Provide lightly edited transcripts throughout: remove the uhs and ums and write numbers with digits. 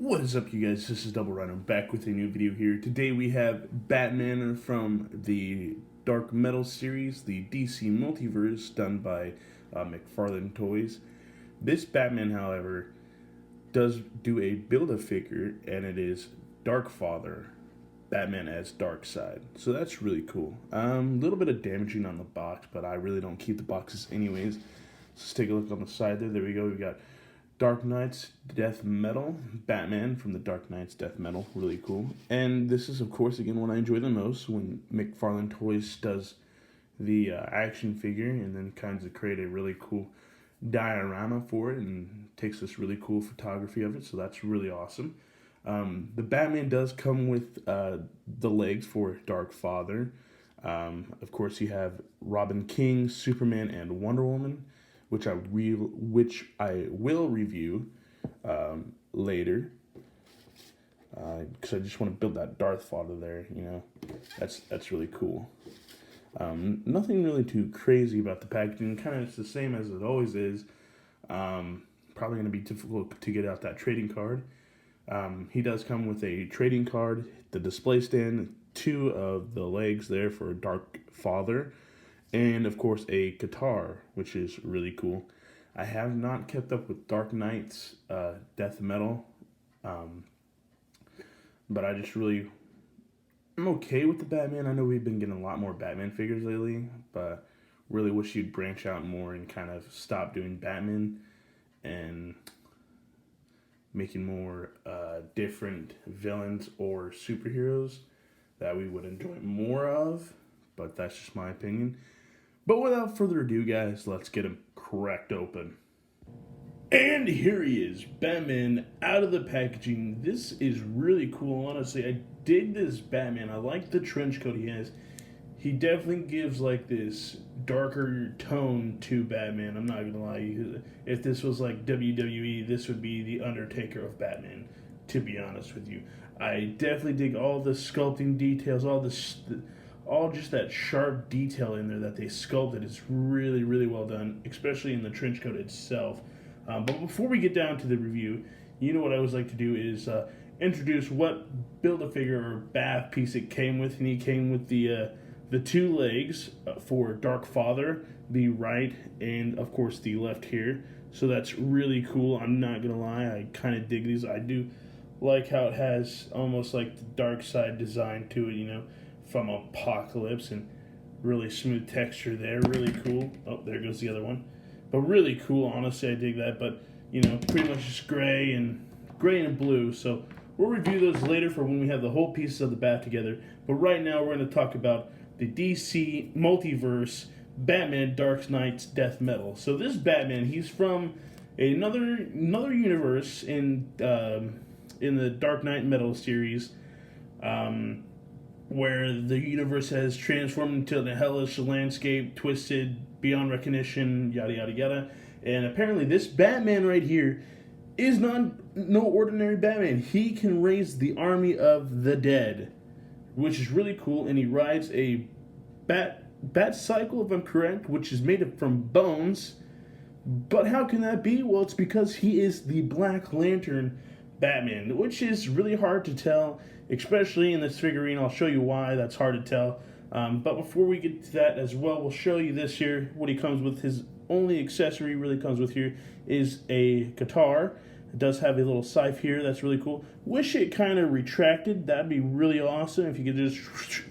What is up, you guys? This is Double Rhino back with a new video here. Today we have Batman from the Dark Metal series, the DC Multiverse, done by McFarlane Toys. This Batman, however, does do a Build-A-Figure, and it is Darkfather, Batman as Darkseid. So that's really cool. A little bit of damaging on the box, but I really don't keep the boxes anyways. Let's take a look on the side there. There we go. We got Dark Knight's Death Metal, Batman from the Dark Knight's Death Metal, really cool. And this is, of course, again, what I enjoy the most, when McFarlane Toys does the action figure and then kind of create a really cool diorama for it and takes this really cool photography of it, so that's really awesome. The Batman does come with the legs for Darkfather. Of course, you have Robin King, Superman, and Wonder Woman, which I will review later, because I just want to build that Darkfather there. You know, that's really cool. Nothing really too crazy about the packaging. Kind of it's the same as it always is. Probably going to be difficult to get out that trading card. He does come with a trading card, the display stand, 2 of the legs there for Darkfather, and of course a guitar, which is really cool. I have not kept up with Dark Knight's Death Metal, but I just really, I'm okay with the Batman. I know we've been getting a lot more Batman figures lately, but really wish you'd branch out more and kind of stop doing Batman and making more different villains or superheroes that we would enjoy more of, but that's just my opinion. But without further ado, guys, let's get him cracked open. And here he is, Batman out of the packaging. This is really cool, honestly. I dig this Batman. I like the trench coat he has. He definitely gives like this darker tone to Batman. I'm not gonna lie. If this was like WWE, this would be the Undertaker of Batman, to be honest with you. I definitely dig all the sculpting details, all just that sharp detail in there that they sculpted is really, really well done, especially in the trench coat itself. But before we get down to the review, you know what I always like to do is introduce what Build-A-Figure or bath piece it came with, and he came with the 2 legs for Darkfather, the right and of course the left here. So that's really cool. I'm not gonna lie, I kind of dig these. I do like how it has almost like the Darkseid design to it, you know, from Apocalypse, and really smooth texture there, really cool. Oh, there goes the other one. But really cool, honestly, I dig that. But, you know, pretty much just gray and blue. So we'll review those later for when we have the whole pieces of the bat together. But right now we're going to talk about the DC Multiverse Batman Dark Knight's Death Metal. So this Batman, he's from another universe in the Dark Knight Metal series, where the universe has transformed into the hellish landscape, twisted beyond recognition, yada yada yada. And apparently this Batman right here is no ordinary Batman. He can raise the army of the dead, which is really cool. And he rides a bat cycle, if I'm correct, which is made from bones. But how can that be? Well, it's because he is the Black Lantern Batman, which is really hard to tell, especially in this figurine. I'll show you why that's hard to tell. But before we get to that as well, we'll show you this here. What he comes with, his only accessory really comes with here is a guitar. It does have a little scythe here. That's really cool. Wish it kind of retracted. That'd be really awesome if you could just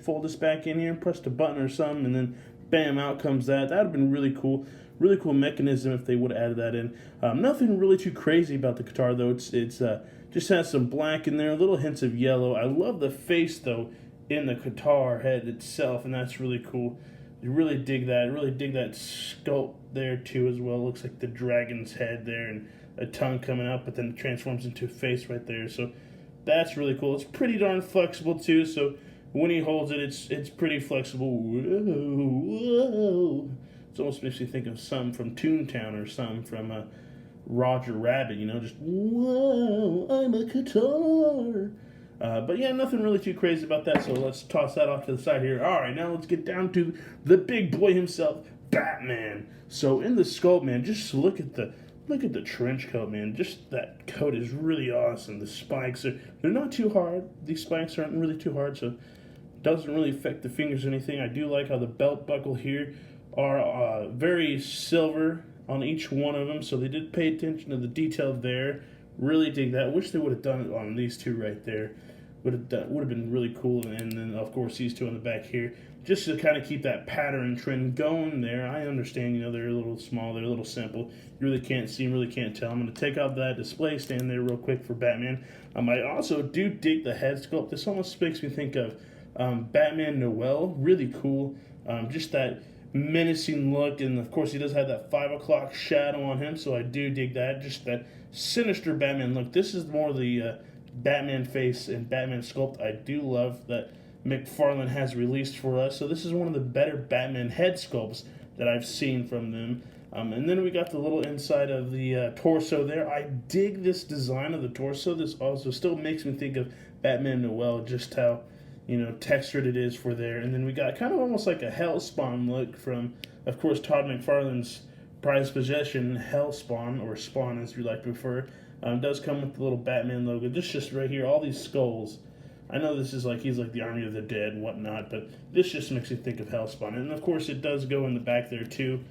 fold this back in here and press the button or something, and then bam, out comes that. That would have been really cool. Really cool mechanism if they would have added that in. Nothing really too crazy about the guitar, though. It's just has some black in there, little hints of yellow. I love the face, though, in the guitar head itself, and that's really cool. I really dig that. I really dig that sculpt there, too, as well. It looks like the dragon's head there and a tongue coming up, but then it transforms into a face right there. So that's really cool. It's pretty darn flexible, too, so when he holds it, it's pretty flexible. Whoa. It almost makes me think of some from Toontown or some from Roger Rabbit, you know, just, whoa, I'm a guitar. But yeah, nothing really too crazy about that, so let's toss that off to the side here. All right, now let's get down to the big boy himself, Batman. So in the sculpt, man, just look at the Look at the trench coat, man. Just that coat is really awesome. The spikes they're not too hard. These spikes aren't really too hard, so it doesn't really affect the fingers or anything. I do like how the belt buckle here are very silver on each one of them, so they did pay attention to the detail there. Really dig that. Wish they would have done it on these two right there. Would have been really cool. And then of course these two on the back here, just to kind of keep that pattern trend going there. I understand, you know, they're a little small, they're a little simple. You really can't see, really can't tell. I'm going to take out that display stand there real quick for Batman. I also do dig the head sculpt. This almost makes me think of Batman Noel. Really cool. Just that menacing look, and of course he does have that 5 o'clock shadow on him, so I do dig that. Just that sinister Batman look. This is more the Batman face and Batman sculpt I do love that McFarlane has released for us. So this is one of the better Batman head sculpts that I've seen from them. And then we got the little inside of the torso there. I dig this design of the torso. This also still makes me think of Batman Noel, just how, you know, textured it is for there. And then we got kind of almost like a Hellspawn look from, of course, Todd McFarlane's prized possession, Hellspawn, or Spawn as you like to prefer. Does come with the little Batman logo. Just right here, all these skulls. I know this is like, he's like the Army of the Dead and whatnot, but this just makes me think of Hellspawn. And of course it does go in the back there too,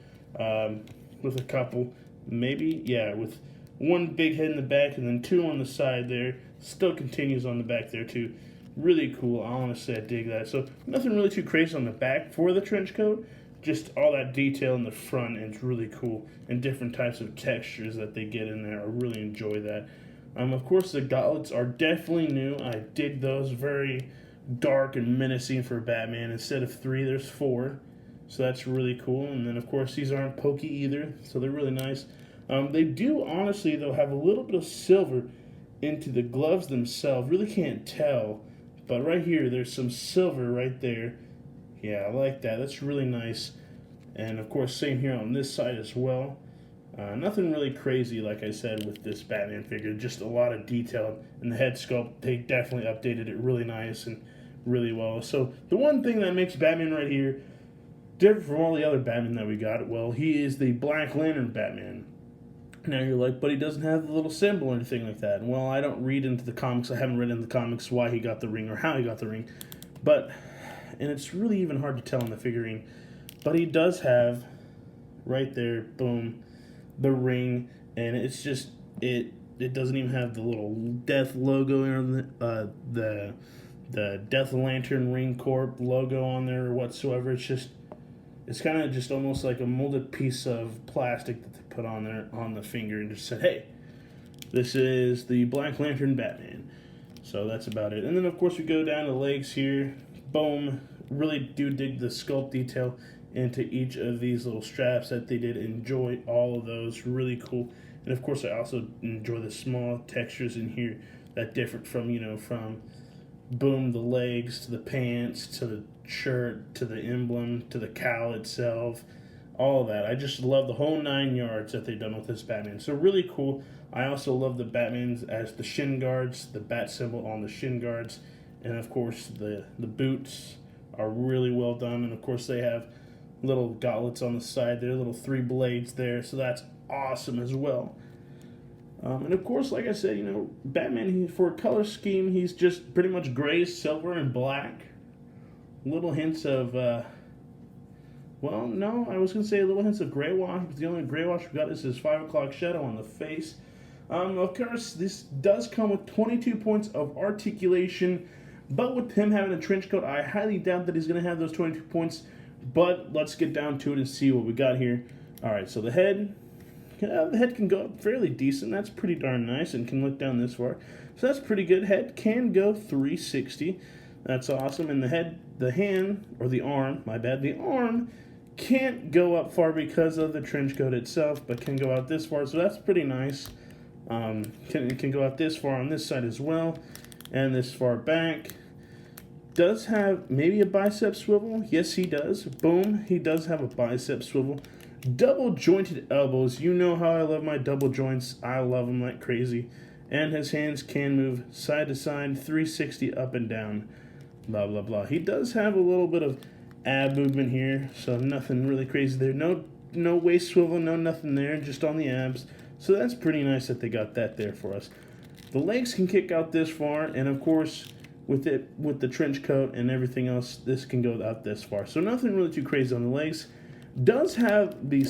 with a couple, maybe, yeah, with one big head in the back and then two on the side there. Still continues on the back there too. Really cool. Honestly, I dig that. So nothing really too crazy on the back for the trench coat. Just all that detail in the front, and it's really cool. And different types of textures that they get in there. I really enjoy that. Of course, the gauntlets are definitely new. I dig those. Very dark and menacing for Batman. Instead of 3, there's 4. So that's really cool. And then, of course, these aren't pokey either. So they're really nice. They do, honestly, though, have a little bit of silver into the gloves themselves. Really can't tell. But right here, there's some silver right there. Yeah, I like that. That's really nice. And, of course, same here on this side as well. Nothing really crazy, like I said, with this Batman figure. Just a lot of detail in the head sculpt. They definitely updated it really nice and really well. So the one thing that makes Batman right here different from all the other Batman that we got, well, he is the Black Lantern Batman. Now you're like, but he doesn't have the little symbol or anything like that. Well, I don't read into the comics. I haven't read into the comics why he got the ring or how he got the ring. But, and it's really even hard to tell in the figurine, but he does have, right there, boom, the ring, and it's just, it doesn't even have the little death logo on the Death Lantern Ring Corp logo on there or whatsoever. It's kind of just almost like a molded piece of plastic that they put on there on the finger and just said, hey, this is the Black Lantern Batman. So that's about it. And then of course we go down the legs here, boom. Really do dig the sculpt detail into each of these little straps that they did. Enjoy all of those, really cool. And of course I also enjoy the small textures in here that different from, you know, from boom, the legs to the pants to the shirt to the emblem to the cowl itself, all of that. I just love the whole 9 yards that they've done with this Batman. So really cool. I also love the Batmans as the shin guards, the bat symbol on the shin guards, and of course the boots are really well done. And of course they have little gauntlets on the side there, little 3 blades there, so that's awesome as well. And of course, like I said, you know, Batman, for a color scheme, he's just pretty much gray, silver, and black. Little hints of, well, no, I was going to say little hints of gray wash, but the only gray wash we got is his 5 o'clock shadow on the face. Of course, this does come with 22 points of articulation, but with him having a trench coat, I highly doubt that he's going to have those 22 points. But let's get down to it and see what we got here. All right, so the head can go up fairly decent. That's pretty darn nice, and can look down this far. So that's pretty good. Head can go 360. That's awesome. And the arm can't go up far because of the trench coat itself, but can go out this far. So that's pretty nice. It can go out this far on this side as well, and this far back. Does have maybe a bicep swivel. Yes, he does. Boom, he does have a bicep swivel. Double jointed elbows. You know how I love my double joints. I love them like crazy. And his hands can move side to side, 360 up and down. Blah, blah, blah. He does have a little bit of ab movement here, so nothing really crazy there. No waist swivel, no nothing there, just on the abs. So that's pretty nice that they got that there for us. The legs can kick out this far, and of course, with the trench coat and everything else, this can go out this far. So nothing really too crazy on the legs. Does have the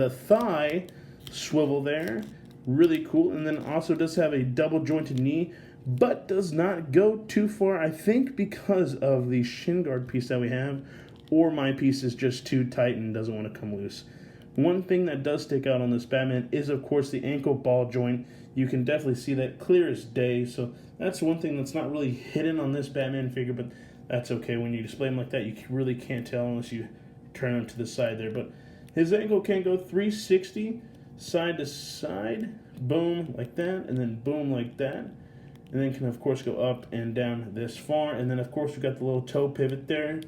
thigh swivel there, really cool, and then also does have a double jointed knee, but does not go too far, I think because of the shin guard piece that we have, or my piece is just too tight and doesn't want to come loose. One thing that does stick out on this Batman is, of course, the ankle ball joint. You can definitely see that clear as day, so that's one thing that's not really hidden on this Batman figure, but that's okay. When you display him like that, you really can't tell unless you turn him to the side there. But his ankle can go 360, side to side, boom, like that, and then boom, like that. And then can, of course, go up and down this far. And then, of course, we've got the little toe pivot there.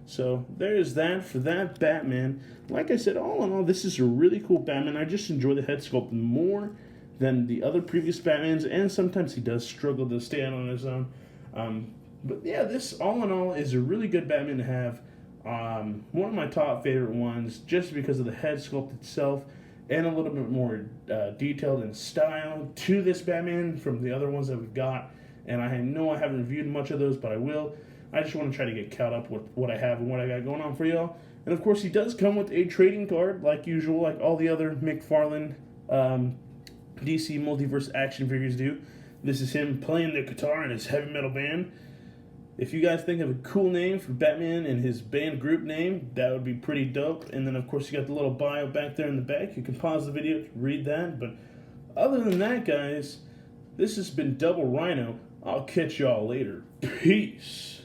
So there's that for that Batman. Like I said, all in all, this is a really cool Batman. I just enjoy the head sculpt more than the other previous Batmans, and sometimes he does struggle to stand on his own. But yeah, this all in all is a really good Batman to have. One of my top favorite ones, just because of the head sculpt itself, and a little bit more detailed in style to this Batman from the other ones that we've got. And I know I haven't reviewed much of those, but I will. I just want to try to get caught up with what I have and what I got going on for y'all. And of course, he does come with a trading card, like usual, like all the other McFarlane DC Multiverse action figures do. This is him playing the guitar in his heavy metal band. If you guys think of a cool name for Batman and his band group name, that would be pretty dope. And then, of course, you got the little bio back there in the back. You can pause the video to read that. But other than that, guys, this has been Double Rhino. I'll catch y'all later. Peace.